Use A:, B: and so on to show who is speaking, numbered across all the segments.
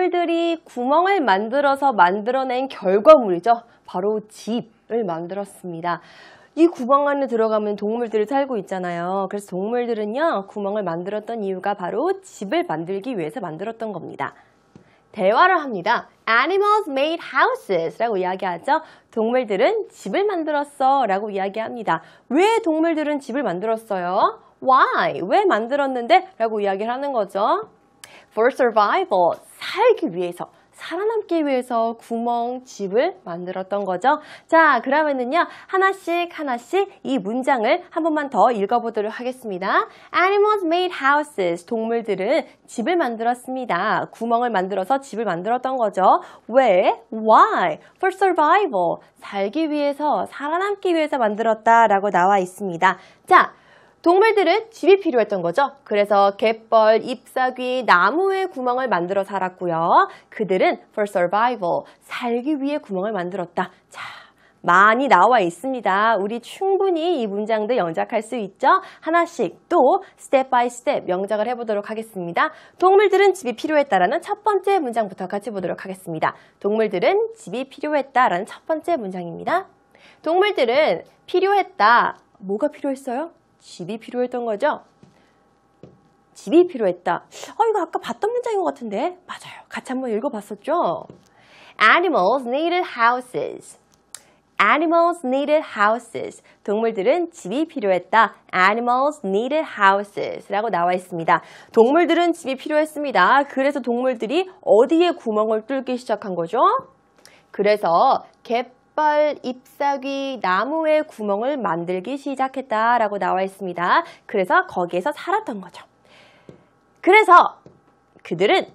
A: 동물들이 구멍을 만들어서 만들어낸 결과물이죠. 바로 집을 만들었습니다. 이 구멍 안에 들어가면 동물들이 살고 있잖아요. 그래서 동물들은요, 구멍을 만들었던 이유가 바로 집을 만들기 위해서 만들었던 겁니다. 대화를 합니다. Animals made houses 라고 이야기하죠. 동물들은 집을 만들었어 라고 이야기합니다. 왜 동물들은 집을 만들었어요? Why? 왜 만들었는데? 라고 이야기를 하는 거죠. For survival, 살기 위해서, 살아남기 위해서 구멍, 집을 만들었던 거죠. 자, 그러면은요, 하나씩 이 문장을 한 번만 더 읽어보도록 하겠습니다. Animals made houses. 동물들은 집을 만들었습니다. 구멍을 만들어서 집을 만들었던 거죠. 왜? Why? For survival. 살기 위해서, 살아남기 위해서 만들었다라고 나와 있습니다. 자, 동물들은 집이 필요했던 거죠. 그래서 갯벌, 잎사귀, 나무에 구멍을 만들어 살았고요. 그들은 for survival, 살기 위해 구멍을 만들었다. 자, 많이 나와 있습니다. 우리 충분히 이 문장도 영작할 수 있죠. 하나씩 또 스텝 바이 스텝 영작을 해보도록 하겠습니다. 동물들은 집이 필요했다라는 첫 번째 문장부터 같이 보도록 하겠습니다. 동물들은 집이 필요했다라는 첫 번째 문장입니다. 동물들은 필요했다. 뭐가 필요했어요? 집이 필요했던 거죠? 집이 필요했다. 이거 아까 봤던 문장인 것 같은데? 맞아요. 같이 한번 읽어봤었죠? Animals needed houses. Animals needed houses. 동물들은 집이 필요했다. Animals needed houses 라고 나와 있습니다. 동물들은 집이 필요했습니다. 그래서 동물들이 어디에 구멍을 뚫기 시작한 거죠? 그래서 갯벌, 잎사귀, 나무에 구멍을 만들기 시작했다라고 나와 있습니다. 그래서 거기에서 살았던 거죠. 그래서 그들은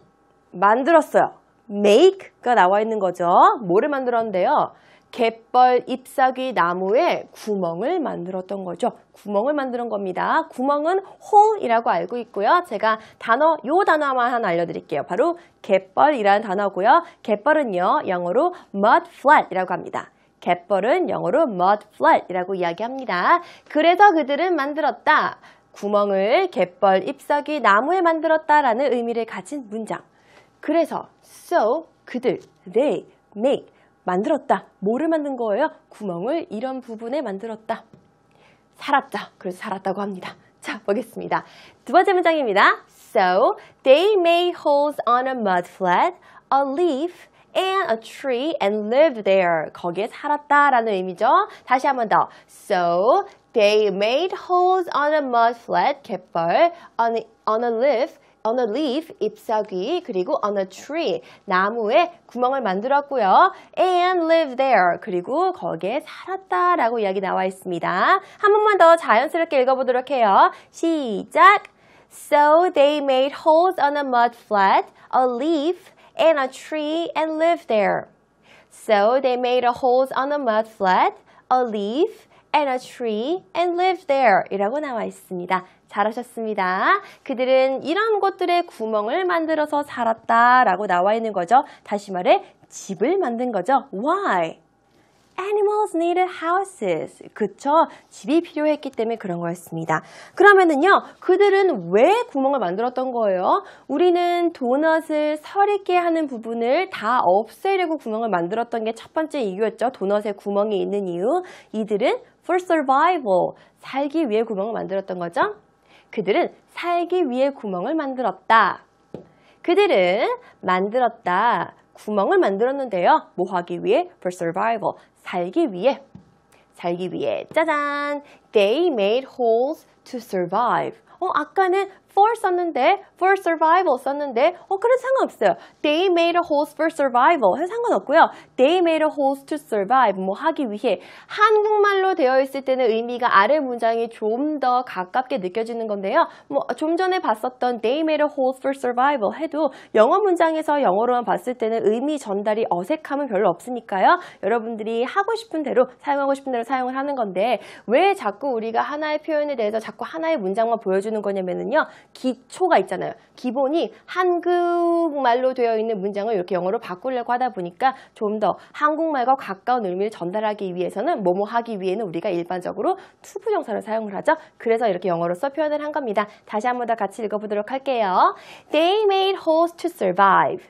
A: 만들었어요. make가 나와 있는 거죠. 뭐를 만들었는데요? 갯벌, 잎사귀, 나무에 구멍을 만들었던 거죠. 구멍을 만드는 겁니다. 구멍은 hole이라고 알고 있고요. 제가 요 단어만 하나 알려드릴게요. 바로 갯벌이라는 단어고요. 갯벌은요, 영어로 mud flat이라고 합니다. 갯벌은 영어로 mud flat이라고 이야기합니다. 그래서 그들은 만들었다. 구멍을 갯벌, 잎사귀, 나무에 만들었다라는 의미를 가진 문장. 그래서 so 그들, they make 만들었다. 뭐를 만든 거예요? 구멍을 이런 부분에 만들었다. 살았다. 그래서 살았다고 합니다. 자, 보겠습니다. 두 번째 문장입니다. So they made holes on a mud flat, a leaf, and a tree and lived there. 거기에 살았다라는 의미죠. 다시 한 번 더. So they made holes on a mud flat, 갯벌, on a leaf, 잎사귀, 그리고 on a tree, 나무에 구멍을 만들었고요. And live there, 그리고 거기에 살았다라고 이야기 나와 있습니다. 한 번만 더 자연스럽게 읽어보도록 해요. 시작! So they made holes on a mud flat, a leaf, and a tree, and lived there. So they made holes on a mud flat, a leaf, and a tree, and lived there. 이라고 나와 있습니다. 잘하셨습니다. 그들은 이런 곳들에 구멍을 만들어서 살았다라고 나와 있는 거죠. 다시 말해 집을 만든 거죠. Why? Animals needed houses. 그쵸? 집이 필요했기 때문에 그런 거였습니다. 그러면은요, 그들은 왜 구멍을 만들었던 거예요? 우리는 도넛을 설익게 하는 부분을 다 없애려고 구멍을 만들었던 게 첫 번째 이유였죠. 도넛에 구멍이 있는 이유. 이들은 for survival, 살기 위해 구멍을 만들었던 거죠. 그들은 살기 위해 구멍을 만들었다. 그들은 만들었다. 구멍을 만들었는데요. 뭐 하기 위해? For survival. 살기 위해. 살기 위해. 짜잔! They made holes to survive. 아까는 for 썼는데, for survival 썼는데, 그래도 상관없어요. They made a holes for survival. 해도 상관없고요. They made a holes to survive. 뭐 하기 위해. 한국말로 되어 있을 때는 의미가 아래 문장이 좀 더 가깝게 느껴지는 건데요. 좀 전에 봤었던 They made a holes for survival 해도 영어 문장에서 영어로만 봤을 때는 의미 전달이 어색함은 별로 없으니까요. 여러분들이 하고 싶은 대로, 사용하고 싶은 대로 사용을 하는 건데, 왜 자꾸 우리가 하나의 표현에 대해서 자꾸 하나의 문장만 보여주는 거냐면은요. 기초가 있잖아요. 기본이 한국말로 되어 있는 문장을 이렇게 영어로 바꾸려고 하다 보니까 좀 더 한국말과 가까운 의미를 전달하기 위해서는 뭐뭐 하기 위해는 우리가 일반적으로 투부정사를 사용을 하죠. 그래서 이렇게 영어로써 표현을 한 겁니다. 다시 한 번 더 같이 읽어보도록 할게요. They made holes to survive.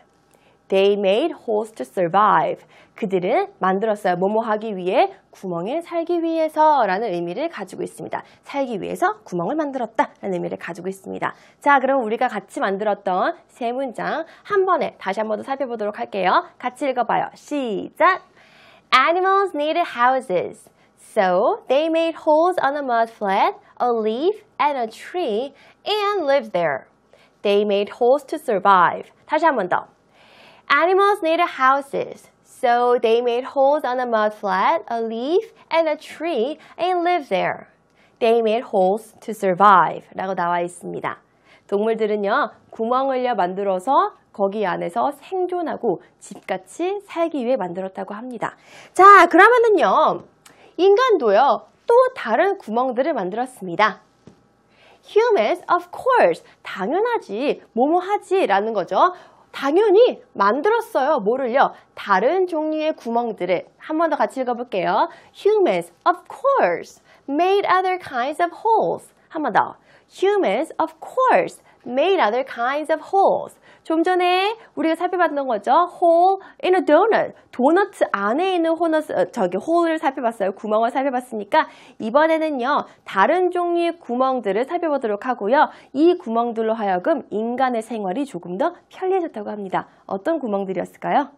A: They made holes to survive. 그들은 만들었어요. 뭐뭐 하기 위해, 구멍에 살기 위해서 라는 의미를 가지고 있습니다. 살기 위해서 구멍을 만들었다 라는 의미를 가지고 있습니다. 자, 그럼 우리가 같이 만들었던 세 문장 한 번에 다시 한 번 더 살펴보도록 할게요. 같이 읽어봐요. 시작! Animals needed houses. So they made holes on a mud flat, a leaf, and a tree and lived there. They made holes to survive. 다시 한 번 더. Animals needed houses. So they made holes on a mud flat, a leaf, and a tree and lived there. They made holes to survive. 라고 나와 있습니다. 동물들은요, 구멍을요 만들어서 거기 안에서 생존하고 집같이 살기 위해 만들었다고 합니다. 자, 그러면은요, 인간도요, 또 다른 구멍들을 만들었습니다. Humans, of course. 당연하지. 뭐뭐 하지 라는 거죠. 당연히 만들었어요. 뭐를요? 다른 종류의 구멍들을. 한 번 더 같이 읽어볼게요. Humans, of course, made other kinds of holes. 한 번 더. Humans, of course, made other kinds of holes. 좀 전에 우리가 살펴봤던 거죠. Hole in a donut. 도넛 안에 있는 홀을 살펴봤어요. 구멍을 살펴봤으니까 이번에는요. 다른 종류의 구멍들을 살펴보도록 하고요. 이 구멍들로 하여금 인간의 생활이 조금 더 편리해졌다고 합니다. 어떤 구멍들이었을까요?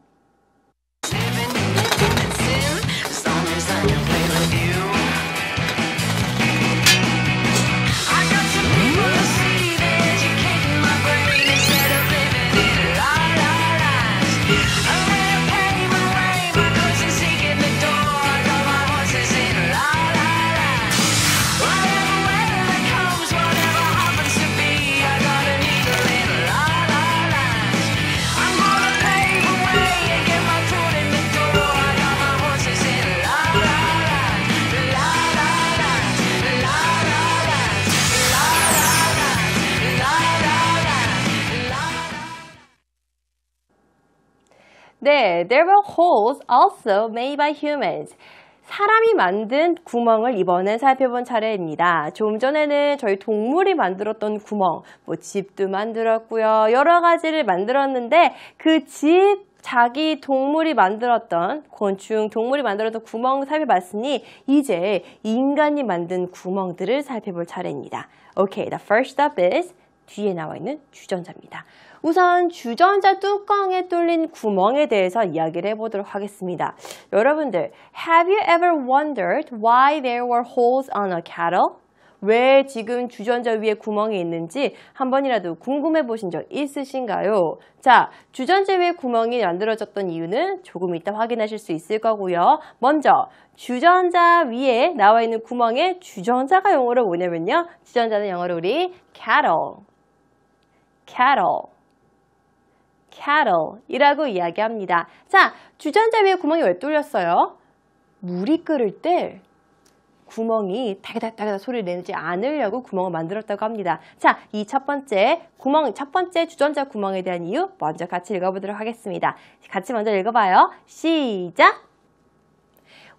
A: 네, there were holes also made by humans. 사람이 만든 구멍을 이번엔 살펴본 차례입니다. 좀 전에는 저희 동물이 만들었던 구멍, 뭐 집도 만들었고요. 여러 가지를 만들었는데 그 집, 자기 동물이 만들었던 곤충, 동물이 만들었던 구멍 살펴봤으니 이제 인간이 만든 구멍들을 살펴볼 차례입니다. Okay, the first up is 뒤에 나와 있는 주전자입니다. 우선 주전자 뚜껑에 뚫린 구멍에 대해서 이야기를 해보도록 하겠습니다. 여러분들, have you ever wondered why there were holes on a kettle? 왜 지금 주전자 위에 구멍이 있는지 한 번이라도 궁금해 보신 적 있으신가요? 자, 주전자 위에 구멍이 만들어졌던 이유는 조금 이따 확인하실 수 있을 거고요. 먼저 주전자 위에 나와 있는 구멍에 주전자가 영어로 뭐냐면요. 주전자는 영어로 우리 kettle, 이라고 이야기합니다. 자, 주전자 위에 구멍이 왜 뚫렸어요? 물이 끓을 때 구멍이 다기다기다 소리를 내지 않으려고 구멍을 만들었다고 합니다. 자, 이 첫 번째 주전자 구멍에 대한 이유 먼저 같이 읽어보도록 하겠습니다. 같이 먼저 읽어봐요. 시작!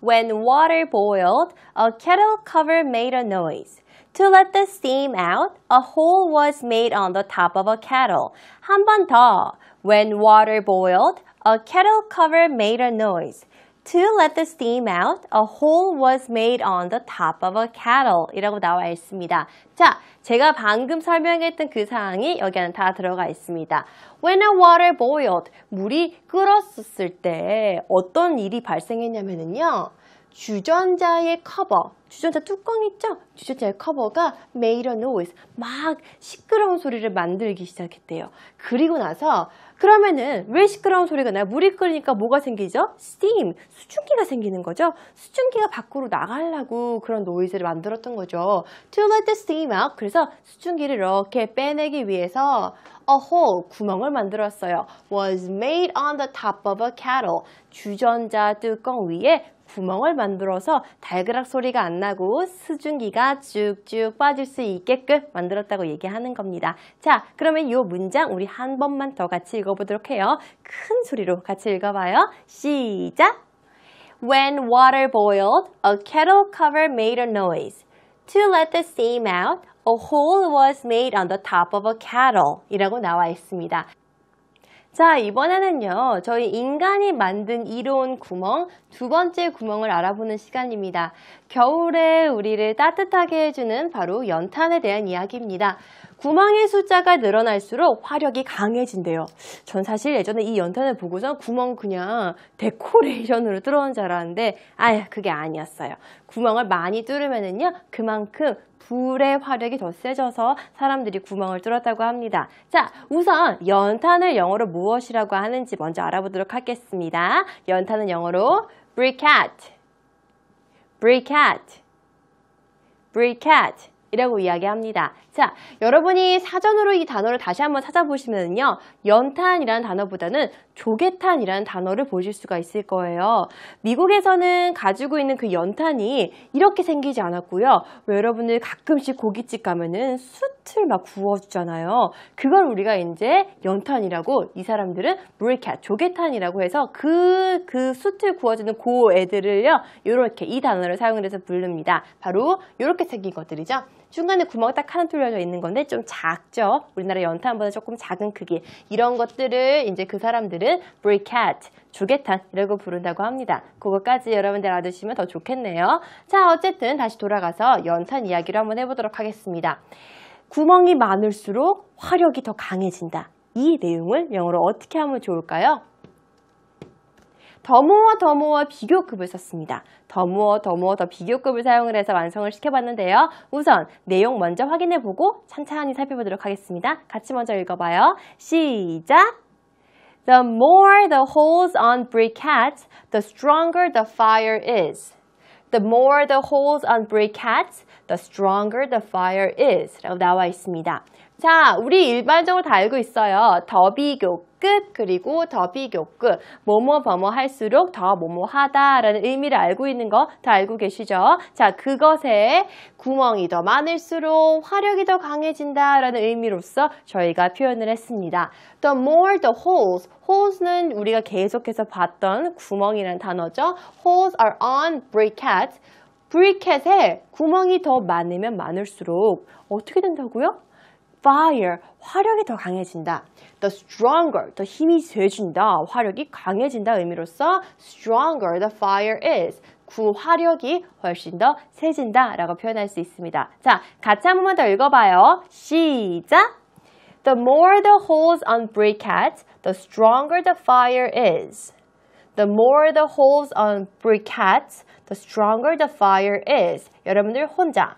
A: When water boiled, a kettle cover made a noise. To let the steam out, a hole was made on the top of a kettle. 한 번 더. When water boiled, a kettle cover made a noise. To let the steam out, a hole was made on the top of a kettle. 이라고 나와 있습니다. 자, 제가 방금 설명했던 그 사항이 여기 안에 다 들어가 있습니다. When a water boiled, 물이 끓었을 때 어떤 일이 발생했냐면요. 주전자의 커버, 주전자 뚜껑 있죠? 주전자의 커버가 made a noise, 막 시끄러운 소리를 만들기 시작했대요. 그리고 나서 그러면은 왜 시끄러운 소리가 나요? 물이 끓으니까 뭐가 생기죠? steam, 수증기가 생기는 거죠. 수증기가 밖으로 나가려고 그런 노이즈를 만들었던 거죠. To let the steam out, 그래서 수증기를 이렇게 빼내기 위해서 a hole, 구멍을 만들었어요. Was made on the top of a kettle, 주전자 뚜껑 위에 구멍을 만들어서 달그락 소리가 안 나고 수증기가 쭉쭉 빠질 수 있게끔 만들었다고 얘기하는 겁니다. 자, 그러면 이 문장 우리 한 번만 더 같이 읽어보도록 해요. 큰 소리로 같이 읽어봐요. 시작! When water boiled, a kettle cover made a noise. To let the steam out, a hole was made on the top of a kettle. 이라고 나와 있습니다. 자, 이번에는요, 저희 인간이 만든 이로운 구멍, 두 번째 구멍을 알아보는 시간입니다. 겨울에 우리를 따뜻하게 해주는 바로 연탄에 대한 이야기입니다. 구멍의 숫자가 늘어날수록 화력이 강해진대요. 전 사실 예전에 이 연탄을 보고서 구멍 그냥 데코레이션으로 뚫어놓은 줄 알았는데, 그게 아니었어요. 구멍을 많이 뚫으면은요, 그만큼 불의 화력이 더 세져서 사람들이 구멍을 뚫었다고 합니다. 자, 우선 연탄을 영어로 무엇이라고 하는지 먼저 알아보도록 하겠습니다. 연탄은 영어로 briquette, briquette, briquette 이라고 이야기합니다. 자, 여러분이 사전으로 이 단어를 다시 한번 찾아보시면요, 연탄이라는 단어보다는 조개탄이라는 단어를 보실 수가 있을 거예요. 미국에서는 가지고 있는 그 연탄이 이렇게 생기지 않았고요. 왜 여러분들 가끔씩 고깃집 가면은 숯을 막 구워주잖아요. 그걸 우리가 이제 연탄이라고, 이 사람들은 briquette, 조개탄이라고 해서 그 숯을 구워주는 그 애들을요, 요렇게 이 단어를 사용해서 부릅니다. 바로 요렇게 생긴 것들이죠. 중간에 구멍 딱 하나 뚫려져 있는 건데 좀 작죠. 우리나라 연탄보다 조금 작은 크기. 이런 것들을 이제 그 사람들은 briquette, 조개탄이라고 부른다고 합니다. 그거까지 여러분들 알아두시면 더 좋겠네요. 자, 어쨌든 다시 돌아가서 연탄 이야기를 한번 해보도록 하겠습니다. 구멍이 많을수록 화력이 더 강해진다. 이 내용을 영어로 어떻게 하면 좋을까요? 더모어 비교급을 썼습니다. 더모어 더 비교급을 사용을 해서 완성을 시켜봤는데요. 우선 내용 먼저 확인해보고 찬찬히 살펴보도록 하겠습니다. 같이 먼저 읽어봐요. 시작! The more the holes on briquettes, the stronger the fire is. The more the holes on briquettes, the stronger the fire is. 라고 나와 있습니다. 자, 우리 일반적으로 다 알고 있어요. 더 비교급 그리고 더 비교급. 뭐뭐 할수록 더 뭐뭐하다 라는 의미를 알고 있는 거 다 알고 계시죠? 자, 그것에 구멍이 더 많을수록 화력이 더 강해진다 라는 의미로서 저희가 표현을 했습니다. The more the holes. holes는 우리가 계속해서 봤던 구멍이라는 단어죠. Holes are on briquettes. 브리켓에 구멍이 더 많으면 많을수록 어떻게 된다고요? Fire, 화력이 더 강해진다. The stronger, 더 힘이 세진다. 화력이 강해진다 의미로서 stronger the fire is. 그 화력이 훨씬 더 세진다 라고 표현할 수 있습니다. 자, 같이 한 번만 더 읽어봐요. 시작! The more the holes on briquettes, the stronger the fire is. The more the holes on briquettes, the stronger the fire is. 여러분들 혼자.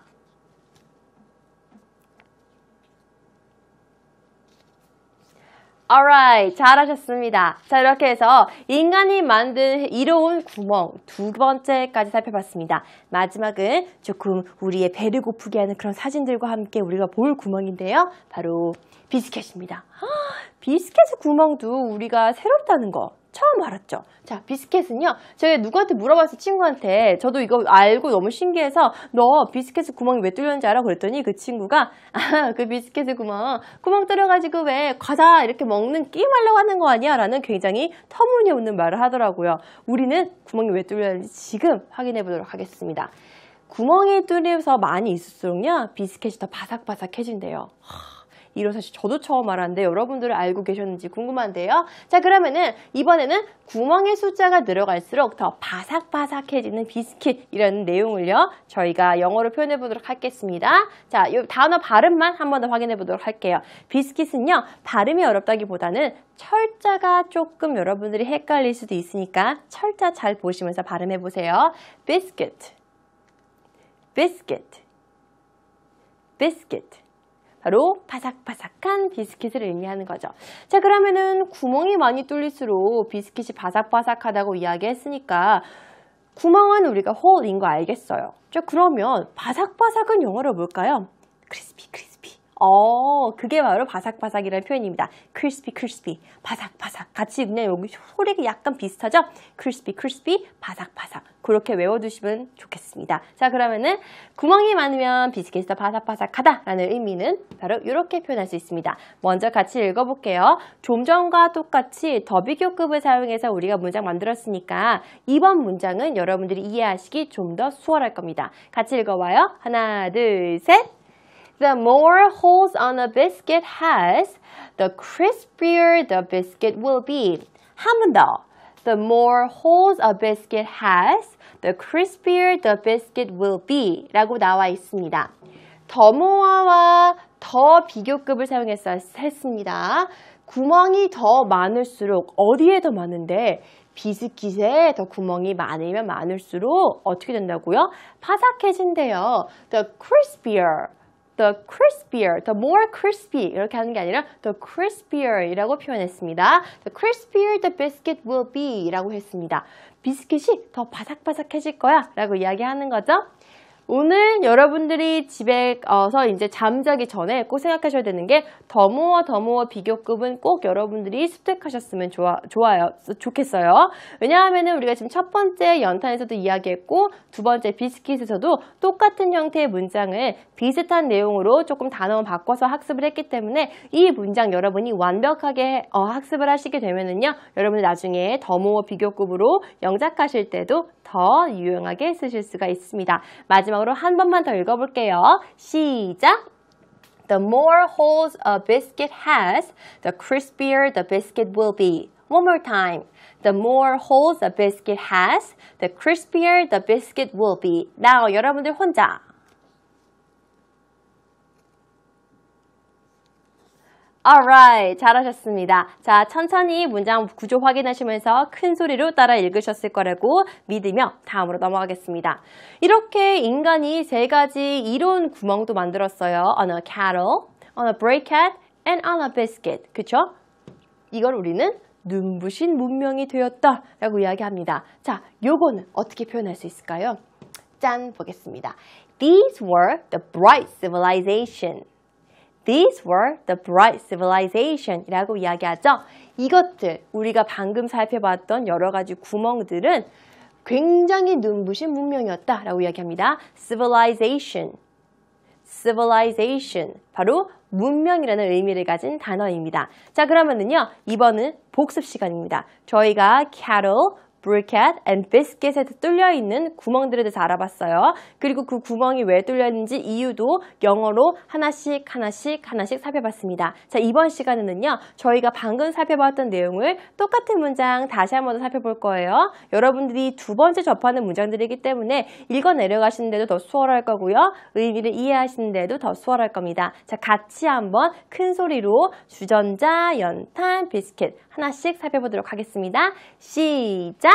A: Alright, 잘하셨습니다. 자, 이렇게 해서 인간이 만든 이로운 구멍 두 번째까지 살펴봤습니다. 마지막은 조금 우리의 배를 고프게 하는 그런 사진들과 함께 우리가 볼 구멍인데요. 바로 비스켓입니다. 비스켓의 구멍도 우리가 새롭다는 거 처음 알았죠. 자, 비스켓은요, 제가 누구한테 물어봤어요. 친구한테. 저도 이거 알고 너무 신기해서 너 비스켓의 구멍이 왜 뚫렸는지 알아? 그랬더니 그 친구가 그 비스켓의 구멍 뚫려가지고 왜 과자 이렇게 먹는 게임 하려고 하는 거 아니야? 라는 굉장히 터무니없는 말을 하더라고요. 우리는 구멍이 왜 뚫렸는지 지금 확인해 보도록 하겠습니다. 구멍이 뚫려서 많이 있을수록요, 비스켓이 더 바삭바삭해진대요. 이런 사실 저도 처음 알았는데 여러분들은 알고 계셨는지 궁금한데요. 자, 그러면은 이번에는 구멍의 숫자가 늘어갈수록 더 바삭바삭해지는 비스킷이라는 내용을요, 저희가 영어로 표현해 보도록 하겠습니다. 자, 이 단어 발음만 한 번 더 확인해 보도록 할게요. 비스킷은요, 발음이 어렵다기보다는 철자가 조금 여러분들이 헷갈릴 수도 있으니까 철자 잘 보시면서 발음해 보세요. biscuit, biscuit, biscuit. 바로 바삭바삭한 비스킷을 의미하는 거죠. 자, 그러면은 구멍이 많이 뚫릴수록 비스킷이 바삭바삭하다고 이야기했으니까 구멍은 우리가 hole인 거 알겠어요. 자, 그러면 바삭바삭은 영어로 뭘까요? crispy. 그게 바로 바삭바삭이라는 표현입니다. crispy, 바삭바삭. 같이 그냥 여기 소리가 약간 비슷하죠? crispy, 바삭바삭. 그렇게 외워두시면 좋겠습니다. 자, 그러면은 구멍이 많으면 비스킷이 더 바삭바삭하다라는 의미는 바로 이렇게 표현할 수 있습니다. 먼저 같이 읽어볼게요. 좀 전과 똑같이 더 비교급을 사용해서 우리가 문장 만들었으니까 이번 문장은 여러분들이 이해하시기 좀 더 수월할 겁니다. 같이 읽어봐요. 하나, 둘, 셋. The more holes on a biscuit has, the crispier the biscuit will be. 한 번 더. The more holes a biscuit has, the crispier the biscuit will be 라고 나와 있습니다. 더모어와 더 비교급을 했습니다. 구멍이 더 많을수록 어디에 더 많은데 비스킷에 더 구멍이 많으면 많을수록 어떻게 된다고요? 바삭해진대요. The crispier, the more crispy 이렇게 하는 게 아니라 the crispier 이라고 표현했습니다. The crispier the biscuit will be 라고 했습니다. 비스킷이 더 바삭바삭해질 거야 라고 이야기하는 거죠. 오늘 여러분들이 집에 가서 이제 잠자기 전에 꼭 생각하셔야 되는 게 더모어 비교급은 꼭 여러분들이 습득하셨으면 좋겠어요. 왜냐하면은 우리가 지금 첫 번째 연탄에서도 이야기했고 두 번째 비스킷에서도 똑같은 형태의 문장을 비슷한 내용으로 조금 단어만 바꿔서 학습을 했기 때문에 이 문장 여러분이 완벽하게 학습을 하시게 되면은요, 여러분들 나중에 더모어 비교급으로 영작하실 때도 더 유용하게 쓰실 수가 있습니다. 마지막으로 한 번만 더 읽어볼게요. 시작! The more holes a biscuit has, the crispier the biscuit will be. One more time. The more holes a biscuit has, the crispier the biscuit will be. Now, 여러분들 혼자. Alright, 잘하셨습니다. 자, 천천히 문장 구조 확인하시면서 큰 소리로 따라 읽으셨을 거라고 믿으며 다음으로 넘어가겠습니다. 이렇게 인간이 세 가지 이론 구멍도 만들었어요. On a kettle, on a briquette, and on a biscuit. 그쵸? 이걸 우리는 눈부신 문명이 되었다 라고 이야기합니다. 자, 요거는 어떻게 표현할 수 있을까요? 짠, 보겠습니다. These were the bright civilization. These were the bright civilization 이라고 이야기하죠. 이것들, 우리가 방금 살펴봤던 여러 가지 구멍들은 굉장히 눈부신 문명이었다 라고 이야기합니다. Civilization, civilization, 바로 문명이라는 의미를 가진 단어입니다. 자, 그러면은요, 이번은 복습 시간입니다. 저희가 kettle, briquette and biscuit에 뚫려있는 구멍들에 대해서 알아봤어요. 그리고 그 구멍이 왜 뚫려있는지 이유도 영어로 하나씩 살펴봤습니다. 자, 이번 시간에는요, 저희가 방금 살펴봤던 내용을 똑같은 문장 다시 한 번 더 살펴볼 거예요. 여러분들이 두 번째 접하는 문장들이기 때문에 읽어 내려가시는데도 더 수월할 거고요. 의미를 이해하시는데도 더 수월할 겁니다. 자, 같이 한번 큰 소리로 주전자, 연탄, 비스킷 하나씩 살펴보도록 하겠습니다. 시작!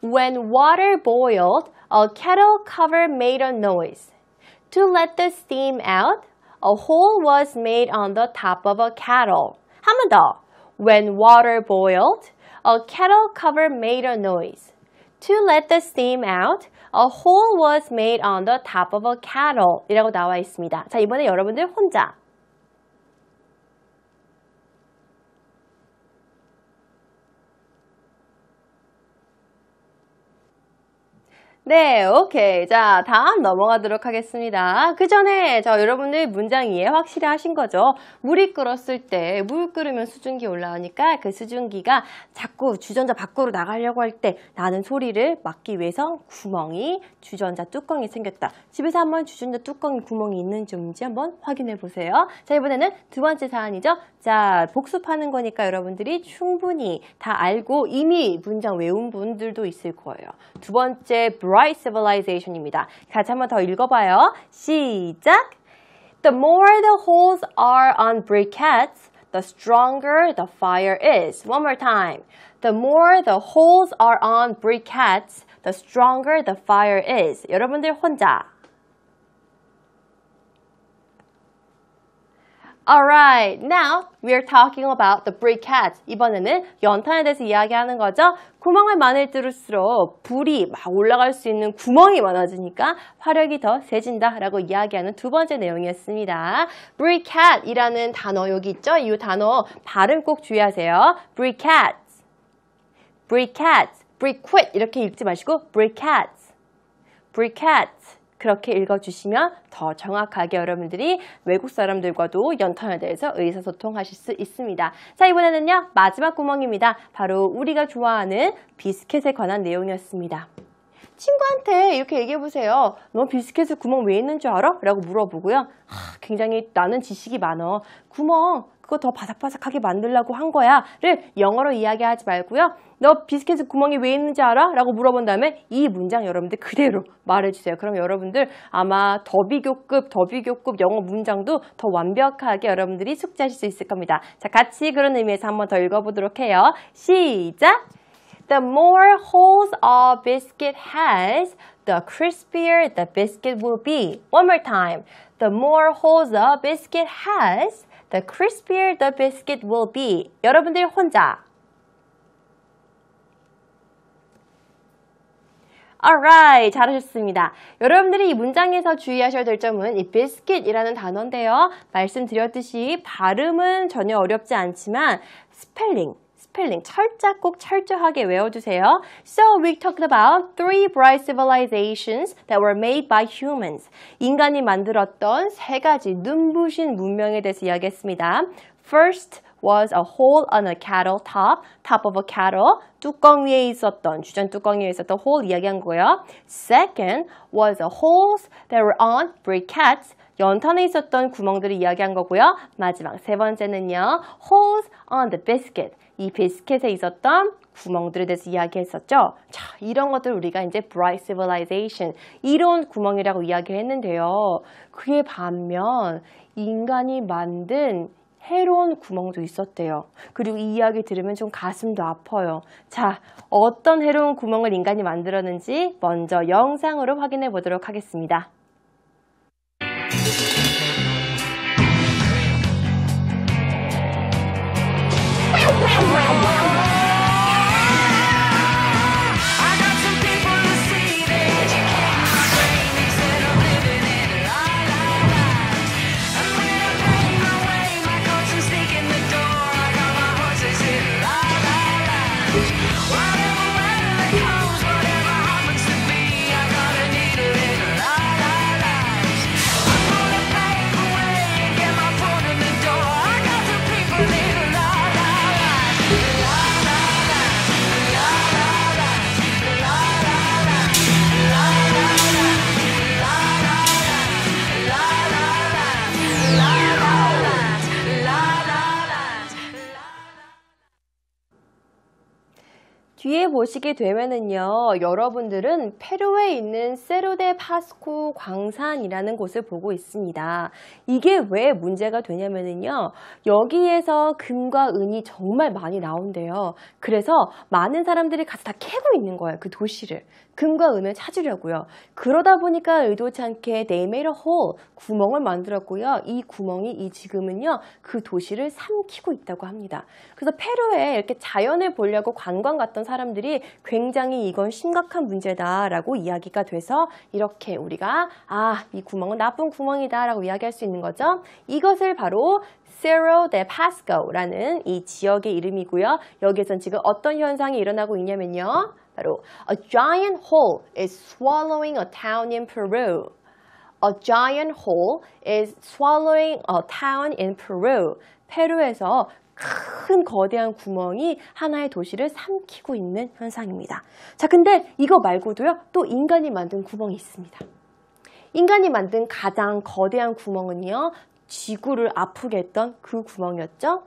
A: When water boiled, a kettle cover made a noise. To let the steam out, a hole was made on the top of a kettle. 한 번 더. When water boiled, a kettle cover made a noise. To let the steam out, a hole was made on the top of a kettle. 이라고 나와 있습니다. 자, 이번에 여러분들 혼자. 네, 오케이. 자, 다음 넘어가도록 하겠습니다. 그 전에 여러분들 문장 이해 확실히 하신 거죠? 물이 끓었을 때 물 끓으면 수증기 올라오니까 그 수증기가 자꾸 주전자 밖으로 나가려고 할 때 나는 소리를 막기 위해서 구멍이 주전자 뚜껑이 생겼다. 집에서 한번 주전자 뚜껑 구멍이 있는지 없는지 한번 확인해 보세요. 자, 이번에는 두 번째 사안이죠. 자, 복습하는 거니까 여러분들이 충분히 다 알고 이미 문장 외운 분들도 있을 거예요. 두 번째 bright civilization입니다. 같이 한번 더 읽어봐요. 시작! The more the holes are on briquettes, the stronger the fire is. One more time. The more the holes are on briquettes, the stronger the fire is. 여러분들 혼자. Alright, now we're talking about the briquettes. 이번에는 연탄에 대해서 이야기하는 거죠. 구멍을 많이 뚫을수록 불이 막 올라갈 수 있는 구멍이 많아지니까 화력이 더 세진다라고 이야기하는 두 번째 내용이었습니다. briquette이라는 단어 여기 있죠? 이 단어 발음 꼭 주의하세요. briquettes, briquettes, briquette 이렇게 읽지 마시고 briquettes, briquettes. 그렇게 읽어주시면 더 정확하게 여러분들이 외국 사람들과도 연탄에 대해서 의사소통하실 수 있습니다. 자, 이번에는요, 마지막 구멍입니다. 바로 우리가 좋아하는 비스켓에 관한 내용이었습니다. 친구한테 이렇게 얘기해보세요. 너 비스켓에 구멍 왜 있는 줄 알아? 라고 물어보고요. 굉장히 나는 지식이 많아. 구멍 그거 더 바삭바삭하게 만들려고 한 거야 를 영어로 이야기하지 말고요. 너 비스킷에 구멍이 왜 있는지 알아? 라고 물어본 다음에 이 문장 여러분들 그대로 말해주세요. 그럼 여러분들 아마 더 비교급 영어 문장도 더 완벽하게 여러분들이 숙지하실 수 있을 겁니다. 자, 같이 그런 의미에서 한번 더 읽어보도록 해요. 시작! The more holes a biscuit has, the crispier the biscuit will be. One more time. The more holes a biscuit has, the crispier the biscuit will be. 여러분들 혼자. Alright, 잘하셨습니다. 여러분들이 이 문장에서 주의하셔야 될 점은 이 biscuit이라는 단어인데요. 말씀드렸듯이 발음은 전혀 어렵지 않지만 스펠링 철자 꼭 철저하게 외워주세요. So we talked about three bright civilizations that were made by humans. 인간이 만들었던 세 가지 눈부신 문명에 대해서 이야기했습니다. First was a hole on a kettle top of a kettle. 뚜껑 위에 있었던, 주전 뚜껑 위에 있었던 hole 이야기한 거고요. Second was a holes that were on briquettes. 연탄에 있었던 구멍들을 이야기한 거고요. 마지막 세 번째는요. holes on the biscuit. 이 비스킷에 있었던 구멍들에 대해서 이야기했었죠. 자, 이런 것들 우리가 이제 bright civilization, 이로운 구멍이라고 이야기했는데요. 그에 반면 인간이 만든 해로운 구멍도 있었대요. 그리고 이 이야기 들으면 좀 가슴도 아파요. 자, 어떤 해로운 구멍을 인간이 만들었는지 먼저 영상으로 확인해 보도록 하겠습니다. 뒤에 보시게 되면은요, 여러분들은 페루에 있는 세로 데 파스코 광산이라는 곳을 보고 있습니다. 이게 왜 문제가 되냐면은요, 여기에서 금과 은이 정말 많이 나온대요. 그래서 많은 사람들이 가서 다 캐고 있는 거예요, 그 도시를. 금과 은을 찾으려고요. 그러다 보니까 의도치 않게 they made a hole, 구멍을 만들었고요. 이 구멍이 지금은요, 그 도시를 삼키고 있다고 합니다. 그래서 페루에 이렇게 자연을 보려고 관광 갔던 사람들이 굉장히 이건 심각한 문제다라고 이야기가 돼서 이렇게 우리가 이 구멍은 나쁜 구멍이다라고 이야기할 수 있는 거죠. 이것을 바로 Cerro de Pasco라는 이 지역의 이름이고요. 여기에선 지금 어떤 현상이 일어나고 있냐면요. 바로 A giant hole is swallowing a town in Peru. A giant hole is swallowing a town in Peru. 페루에서 큰 거대한 구멍이 하나의 도시를 삼키고 있는 현상입니다. 자, 근데 이거 말고도요, 또 인간이 만든 구멍이 있습니다. 인간이 만든 가장 거대한 구멍은요, 지구를 아프게 했던 그 구멍이었죠.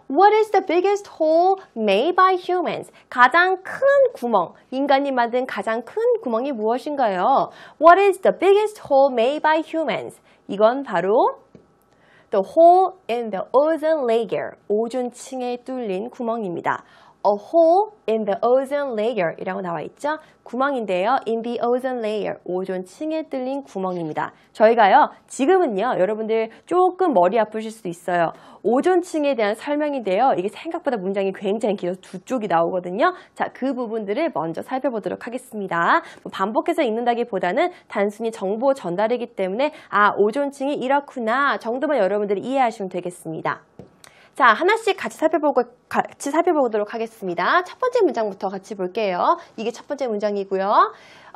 A: What is the biggest hole made by humans? 가장 큰 구멍, 인간이 만든 가장 큰 구멍이 무엇인가요? What is the biggest hole made by humans? 이건 바로 the hole in the ozone layer, 오존층에 뚫린 구멍입니다. A hole in the ozone layer 이라고 나와 있죠. 구멍인데요. In the ozone layer, 오존층에 뚫린 구멍입니다. 저희가요, 지금은요, 여러분들 조금 머리 아프실 수도 있어요. 오존층에 대한 설명인데요. 이게 생각보다 문장이 굉장히 길어서 두 쪽이 나오거든요. 자, 그 부분들을 먼저 살펴보도록 하겠습니다. 반복해서 읽는다기보다는 단순히 정보 전달이기 때문에 오존층이 이렇구나 정도만 여러분들이 이해하시면 되겠습니다. 자, 하나씩 같이 살펴보도록 하겠습니다. 첫 번째 문장부터 같이 볼게요. 이게 첫 번째 문장이고요.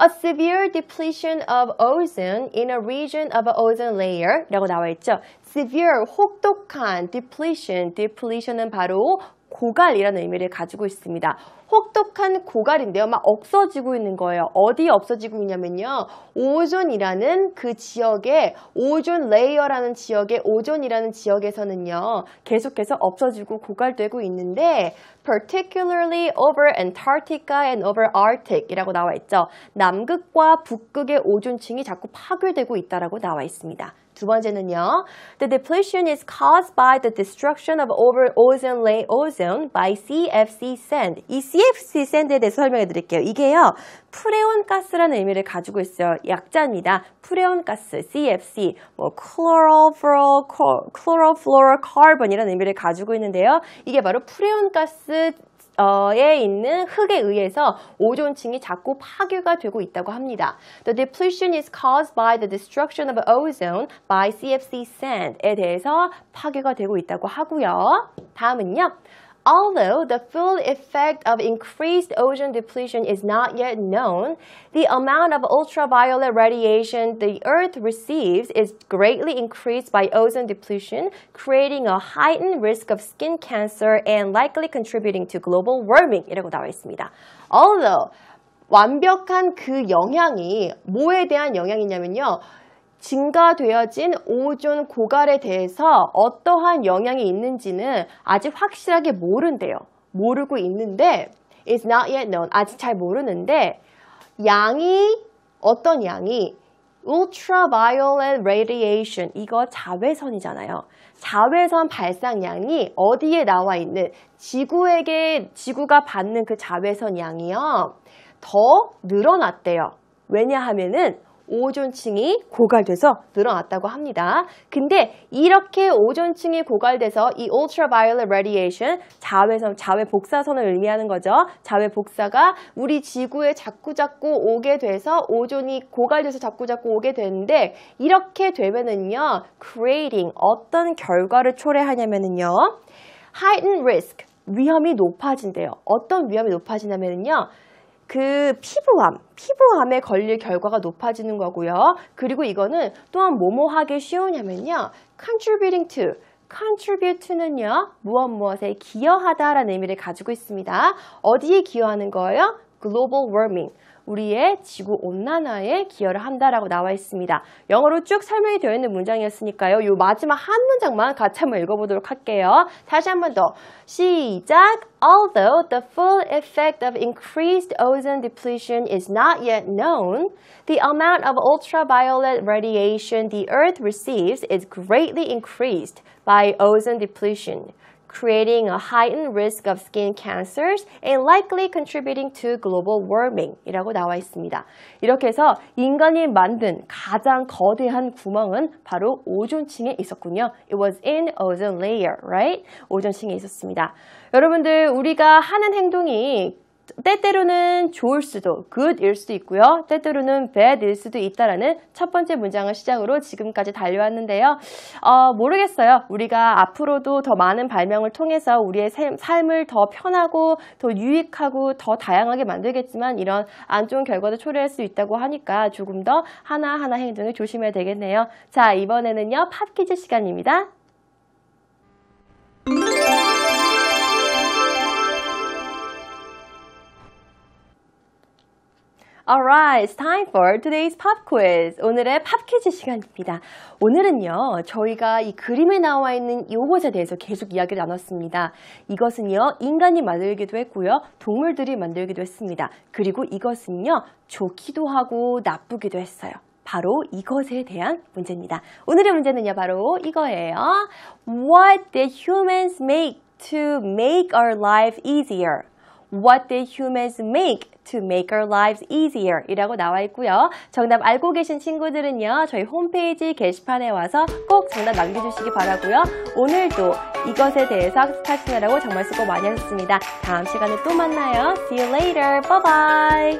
A: A severe depletion of ozone in a region of an ozone layer 라고 나와 있죠. severe, 혹독한, depletion은 바로 고갈이라는 의미를 가지고 있습니다. 혹독한 고갈인데요. 막 없어지고 있는 거예요. 어디에 없어지고 있냐면요. 오존이라는 그 지역에, 오존 레이어라는 지역에, 오존이라는 지역에서는요. 계속해서 없어지고 고갈되고 있는데 particularly over Antarctica and over Arctic 이라고 나와 있죠. 남극과 북극의 오존층이 자꾸 파괴되고 있다라고 나와 있습니다. 두 번째는요. The depletion is caused by the destruction of ozone layer ozone by CFC sand. 이 CFC sand에 대해서 설명해 드릴게요. 이게요. 프레온 가스라는 의미를 가지고 있어요. 약자입니다. 프레온 가스, CFC, chlorofluorocarbon이라는 의미를 가지고 있는데요. 이게 바로 프레온 가스 에 있는 흙에 의해서 오존층이 자꾸 파괴가 되고 있다고 합니다. The depletion is caused by the destruction of ozone by CFC sand에 대해서 파괴가 되고 있다고 하고요. 다음은요. Although the full effect of increased ozone depletion is not yet known, the amount of ultraviolet radiation the Earth receives is greatly increased by ozone depletion, creating a heightened risk of skin cancer and likely contributing to global warming 이라고 나와 있습니다. Although 완벽한 그 영향이 뭐에 대한 영향이냐면요. 증가되어진 오존 고갈에 대해서 어떠한 영향이 있는지는 아직 확실하게 모른대요. 모르고 있는데 it's not yet known. 아직 잘 모르는데 어떤 양이 ultraviolet radiation 이거 자외선이잖아요. 자외선 발상량이 어디에 나와 있는 지구가 받는 그 자외선 양이요. 더 늘어났대요. 왜냐하면은 오존층이 고갈돼서 늘어났다고 합니다. 근데 이렇게 오존층이 고갈돼서 이 ultraviolet radiation, 자외 복사선을 의미하는 거죠. 자외 복사가 우리 지구에 자꾸자꾸 오게 돼서 오존이 고갈돼서 자꾸자꾸 오게 되는데 이렇게 되면은요. creating 어떤 결과를 초래하냐면은요. heightened risk, 위험이 높아진대요. 어떤 위험이 높아지냐면은요. 그 피부암에 걸릴 결과가 높아지는 거고요. 그리고 이거는 또한 뭐뭐 하기 쉬우냐면요. contribute to는요. 무엇에 기여하다라는 의미를 가지고 있습니다. 어디에 기여하는 거예요? global warming. 우리의 지구 온난화에 기여를 한다라고 나와 있습니다. 영어로 쭉 설명이 되어 있는 문장이었으니까요. 이 마지막 한 문장만 같이 한번 읽어보도록 할게요. 다시 한 번 더. 시작! Although the full effect of increased ozone depletion is not yet known, the amount of ultraviolet radiation the Earth receives is greatly increased by ozone depletion, creating a heightened risk of skin cancers and likely contributing to global warming 이라고 나와 있습니다. 이렇게 해서 인간이 만든 가장 거대한 구멍은 바로 오존층에 있었군요. It was in ozone layer, right? 오존층에 있었습니다. 여러분들 우리가 하는 행동이 때때로는 좋을 수도, good일 수도 있고요. 때때로는 bad일 수도 있다라는 첫 번째 문장을 시작으로 지금까지 달려왔는데요. 모르겠어요. 우리가 앞으로도 더 많은 발명을 통해서 우리의 삶을 더 편하고 더 유익하고 더 다양하게 만들겠지만 이런 안 좋은 결과도 초래할 수 있다고 하니까 조금 더 하나하나 행동을 조심해야 되겠네요. 자, 이번에는요. 팝 퀴즈 시간입니다. Alright, it's time for today's pop quiz. 오늘의 팝 퀴즈 시간입니다. 오늘은요, 저희가 이 그림에 나와 있는 이것에 대해서 계속 이야기를 나눴습니다. 이것은요, 인간이 만들기도 했고요, 동물들이 만들기도 했습니다. 그리고 이것은요, 좋기도 하고 나쁘기도 했어요. 바로 이것에 대한 문제입니다. 오늘의 문제는요, 바로 이거예요. What did humans make to make our life easier? What did humans make to make our lives easier? 이라고 나와 있고요. 정답 알고 계신 친구들은요. 저희 홈페이지 게시판에 와서 꼭 정답 남겨주시기 바라고요. 오늘도 이것에 대해서 학습하시느라고 정말 수고 많이 하셨습니다. 다음 시간에 또 만나요. See you later. Bye bye.